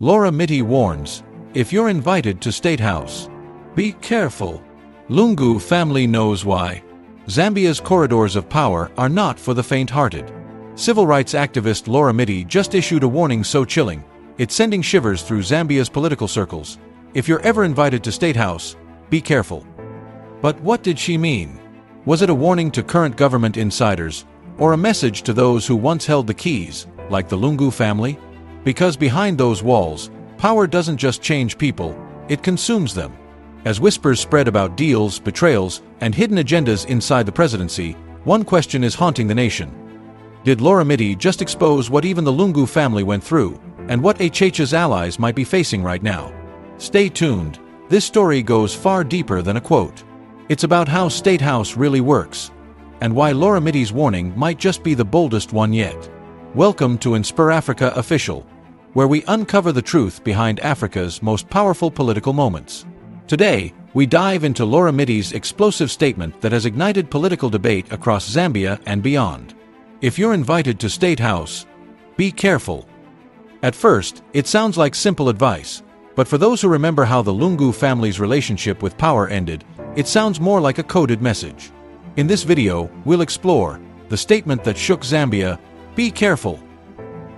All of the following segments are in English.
Laura Miti warns, if you're invited to State House, be careful. Lungu family knows why. Zambia's corridors of power are not for the faint-hearted. Civil rights activist Laura Miti just issued a warning so chilling, it's sending shivers through Zambia's political circles. If you're ever invited to State House, be careful. But what did she mean? Was it a warning to current government insiders, or a message to those who once held the keys, like the Lungu family? Because behind those walls, power doesn't just change people, it consumes them. As whispers spread about deals, betrayals, and hidden agendas inside the presidency, one question is haunting the nation. Did Laura Miti just expose what even the Lungu family went through, and what HH's allies might be facing right now? Stay tuned, this story goes far deeper than a quote. It's about how State House really works, and why Laura Miti's warning might just be the boldest one yet. Welcome to InspirAfrica Official, where we uncover the truth behind Africa's most powerful political moments. Today, we dive into Laura Miti's explosive statement that has ignited political debate across Zambia and beyond. If you're invited to State House, be careful. At first, it sounds like simple advice, but for those who remember how the Lungu family's relationship with power ended, it sounds more like a coded message. In this video, we'll explore the statement that shook Zambia, be careful.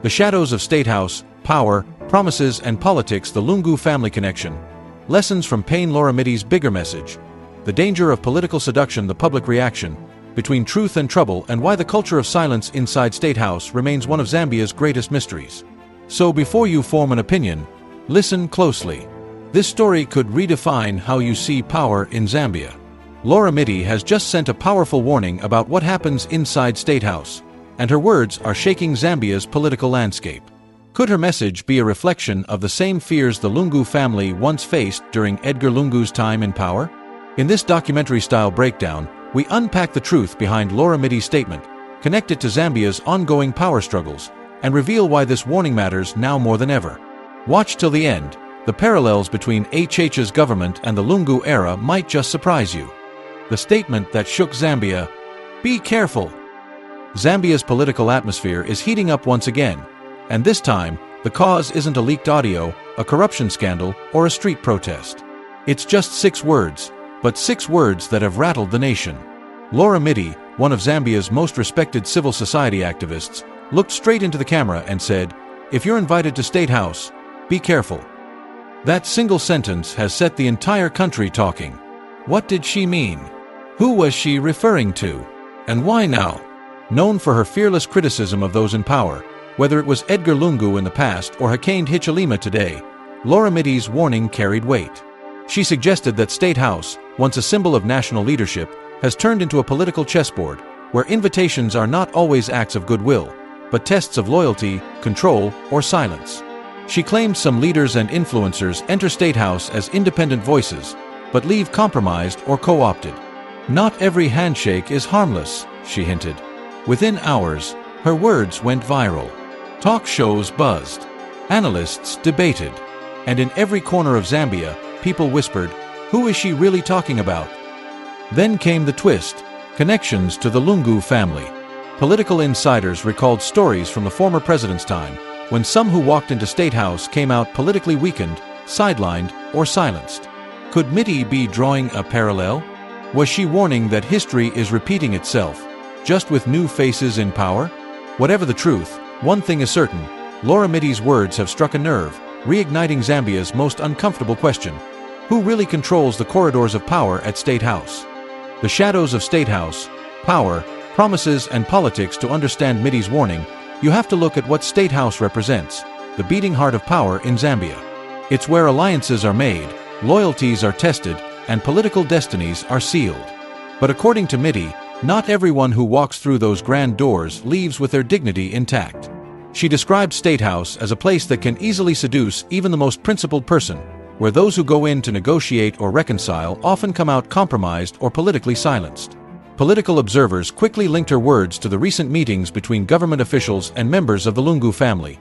The shadows of State House, power, promises, and politics, the Lungu family connection. Lessons from pain, Laura Miti's bigger message. The danger of political seduction, the public reaction between truth and trouble, and why the culture of silence inside State House remains one of Zambia's greatest mysteries. So before you form an opinion, listen closely. This story could redefine how you see power in Zambia. Laura Miti has just sent a powerful warning about what happens inside State House, and her words are shaking Zambia's political landscape. Could her message be a reflection of the same fears the Lungu family once faced during Edgar Lungu's time in power? In this documentary-style breakdown, we unpack the truth behind Laura Miti's statement, connect it to Zambia's ongoing power struggles, and reveal why this warning matters now more than ever. Watch till the end. The parallels between HH's government and the Lungu era might just surprise you. The statement that shook Zambia, be careful. Zambia's political atmosphere is heating up once again, and this time, the cause isn't a leaked audio, a corruption scandal, or a street protest. It's just 6 words, but 6 words that have rattled the nation. Laura Miti, one of Zambia's most respected civil society activists, looked straight into the camera and said, if you're invited to State House, be careful. That single sentence has set the entire country talking. What did she mean? Who was she referring to? And why now? Known for her fearless criticism of those in power, whether it was Edgar Lungu in the past or Hakainde Hichilema today, Laura Miti's warning carried weight. She suggested that State House, once a symbol of national leadership, has turned into a political chessboard, where invitations are not always acts of goodwill, but tests of loyalty, control, or silence. She claimed some leaders and influencers enter State House as independent voices, but leave compromised or co-opted. Not every handshake is harmless, she hinted. Within hours, her words went viral. Talk shows buzzed. Analysts debated. And in every corner of Zambia, people whispered, who is she really talking about? Then came the twist, connections to the Lungu family. Political insiders recalled stories from the former president's time, when some who walked into State House came out politically weakened, sidelined, or silenced. Could Miti be drawing a parallel? Was she warning that history is repeating itself, just with new faces in power? Whatever the truth, one thing is certain, Laura Miti's words have struck a nerve, reigniting Zambia's most uncomfortable question. Who really controls the corridors of power at State House? The shadows of State House, power, promises, and politics. To understand Miti's warning, you have to look at what State House represents, the beating heart of power in Zambia. It's where alliances are made, loyalties are tested, and political destinies are sealed. But according to Miti, not everyone who walks through those grand doors leaves with their dignity intact. She described State House as a place that can easily seduce even the most principled person, where those who go in to negotiate or reconcile often come out compromised or politically silenced. Political observers quickly linked her words to the recent meetings between government officials and members of the Lungu family.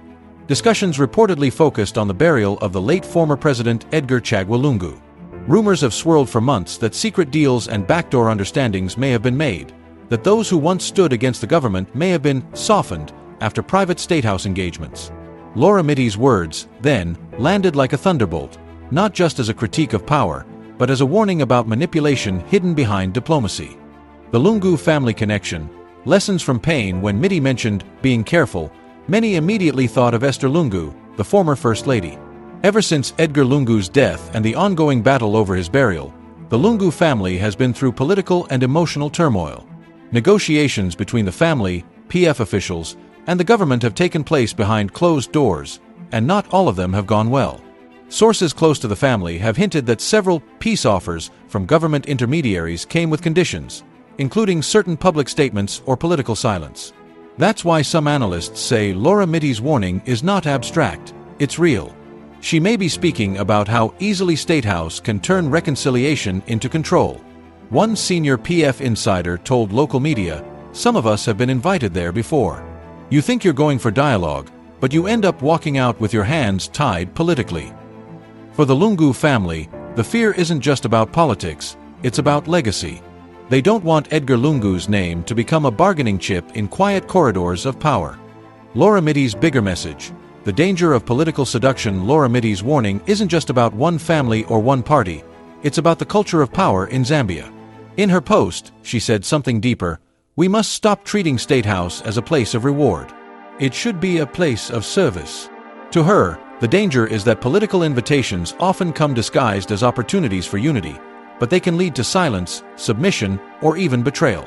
Discussions reportedly focused on the burial of the late former president Edgar Lungu. Rumors have swirled for months that secret deals and backdoor understandings may have been made, that those who once stood against the government may have been softened after private State House engagements. Laura Miti's words, then, landed like a thunderbolt, not just as a critique of power, but as a warning about manipulation hidden behind diplomacy. The Lungu family connection, lessons from pain. When Miti mentioned being careful, many immediately thought of Esther Lungu, the former First Lady. Ever since Edgar Lungu's death and the ongoing battle over his burial, the Lungu family has been through political and emotional turmoil. Negotiations between the family, PF officials, and the government have taken place behind closed doors, and not all of them have gone well. Sources close to the family have hinted that several peace offers from government intermediaries came with conditions, including certain public statements or political silence. That's why some analysts say Laura Miti's warning is not abstract, it's real. She may be speaking about how easily State House can turn reconciliation into control. One senior PF insider told local media, "Some of us have been invited there before. You think you're going for dialogue, but you end up walking out with your hands tied politically." For the Lungu family, the fear isn't just about politics, it's about legacy. They don't want Edgar Lungu's name to become a bargaining chip in quiet corridors of power. Laura Miti's bigger message, the danger of political seduction. Laura Miti's warning isn't just about one family or one party, it's about the culture of power in Zambia. In her post, she said something deeper: "We must stop treating State House as a place of reward. It should be a place of service." To her, the danger is that political invitations often come disguised as opportunities for unity, but they can lead to silence, submission, or even betrayal.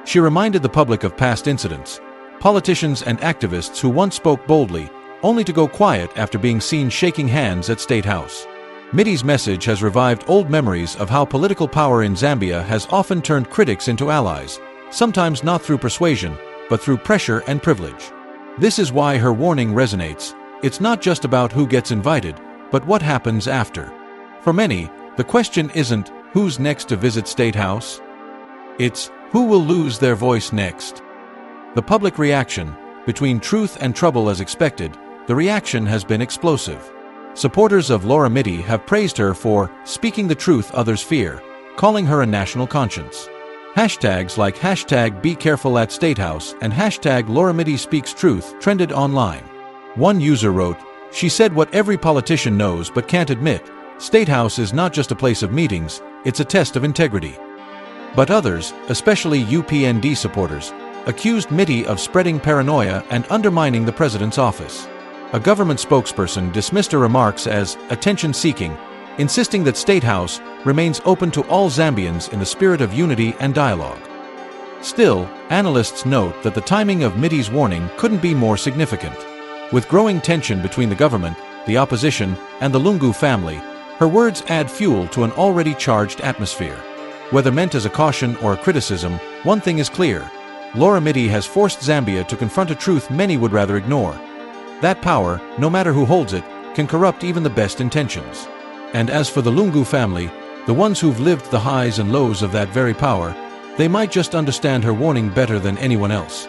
She reminded the public of past incidents, politicians and activists who once spoke boldly, only to go quiet after being seen shaking hands at State House. Miti's message has revived old memories of how political power in Zambia has often turned critics into allies, sometimes not through persuasion, but through pressure and privilege. This is why her warning resonates. It's not just about who gets invited, but what happens after. For many, the question isn't who's next to visit State House? It's who will lose their voice next. The public reaction, between truth and trouble as expected, the reaction has been explosive. Supporters of Laura Miti have praised her for speaking the truth others fear, calling her a national conscience. Hashtags like #BeCarefulAtStateHouse and #LauraMitiSpeaksTruth trended online. One user wrote, "She said what every politician knows but can't admit. State House is not just a place of meetings, it's a test of integrity." But others, especially UPND supporters, accused Miti of spreading paranoia and undermining the president's office. A government spokesperson dismissed her remarks as attention-seeking, insisting that State House remains open to all Zambians in the spirit of unity and dialogue. Still, analysts note that the timing of Miti's warning couldn't be more significant. With growing tension between the government, the opposition, and the Lungu family, her words add fuel to an already charged atmosphere. Whether meant as a caution or a criticism, one thing is clear: Laura Miti has forced Zambia to confront a truth many would rather ignore. That power, no matter who holds it, can corrupt even the best intentions. And as for the Lungu family, the ones who've lived the highs and lows of that very power, they might just understand her warning better than anyone else.